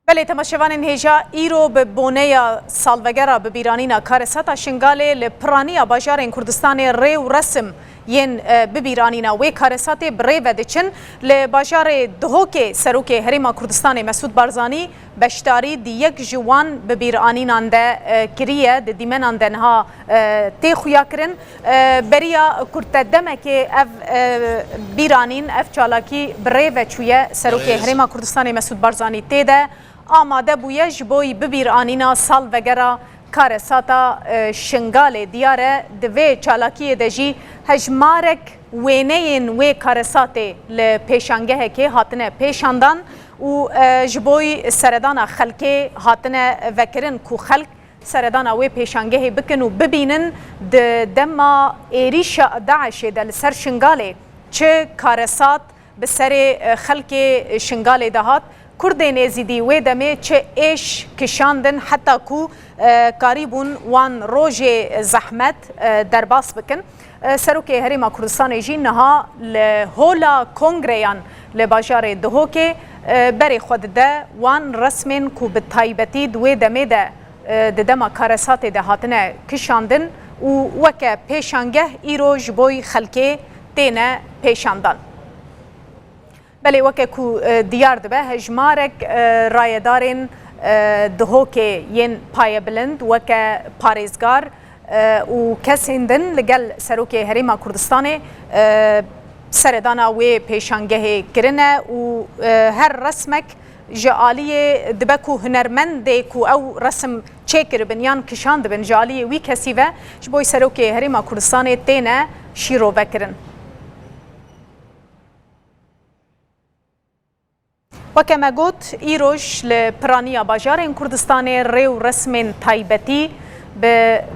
بله تماشاوان هیجا ایرو به بونه سالوگرا به بیرانینا کارساتا شنگاله لپرانی باجار کردستان ری و رسم ین ببیرانینا و کارسات بری و دچن لباجار دهوک سروک هریما کردستان مسعود بارزانی بشتاری دیگ جوان ببیرانینان ده کریه ده دیمنان دنها تی خویا کرن بریا کرتدمه که اف بیرانین اف چالاکی بری و چویه سروک هریما کردستان مسعود بارزانی تیده آماده بویه جبوی ببیرانینا سال وگرا کارساتا شنگال دیاره دوی چالاکی دجی هجمارک وینین و کارساتی لپیشانگه که هاتنه پیشاندان و جبوی سردان خلقی هاتنه وکرن کو خلق سردان و پیشانگه بکن و ببینن دما ایریش داعش دل سر شنگاله چه کارسات به سر خلق شنگال دهات کردین ازیدی و دمه چه ایش کشاندن حتی کو قریبون وان روژ زحمت در باس بکن سروک هریما کردستان جی نها لهولا کنگریان لباجار دهوک بری خود ده وان رسمین کو به تایبتی دو دمه ده دما کارسات ده هاتنه کشاندن و وکه پیشانگه ایرو جبوی خلکه تینه پیشاندن بله وکه کو دیار دبه هجمارک رایدارین دهوک ین پای بلند وکه پاریزگار و کسیندن لگل سروک هریما کردستان سردانا و پیشانگه کرنه و هر رسمک جالی دبه کو هنرمند کو او رسم چکر بنیان کشان دبن جالی وی کسی و جبوی سروک هریما کردستان تینه شیرو بکرن وكما قلت إيروش لبرانيا باجار كردستان ريو رسم تايبتي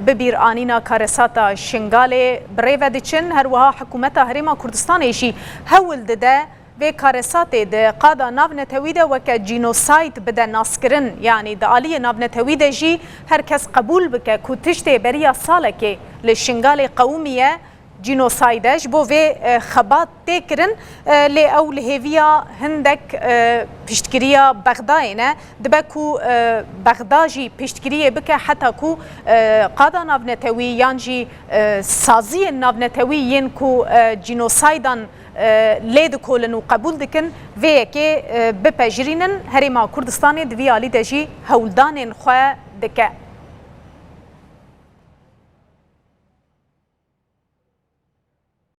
ببيرانينا كارساتا شنغالي بريفا ديشن هروها حكومتا هريما كردستان ايشي هول دده في كارساتي ده قادا نافنة تويدة وكا جينوسايد بدا ناسكرن يعني ده آلية نافنة تويدة جي هركس قبول بكا كو تشتي بريا سالكي للشنغالي قومية جينوسايدش بو في خبات تكرن لي او لهيفيا هندك بيشتكريا بغداينه دبكو بغداجي بيشتكريا بك حتى كو قادا نافنتوي يانجي سازي نافنتوي ينكو جينوسايدان لید کولن و قبول دکن وی که بپجرینن هریما کردستان دوی آلی دجی هولدان خو دکه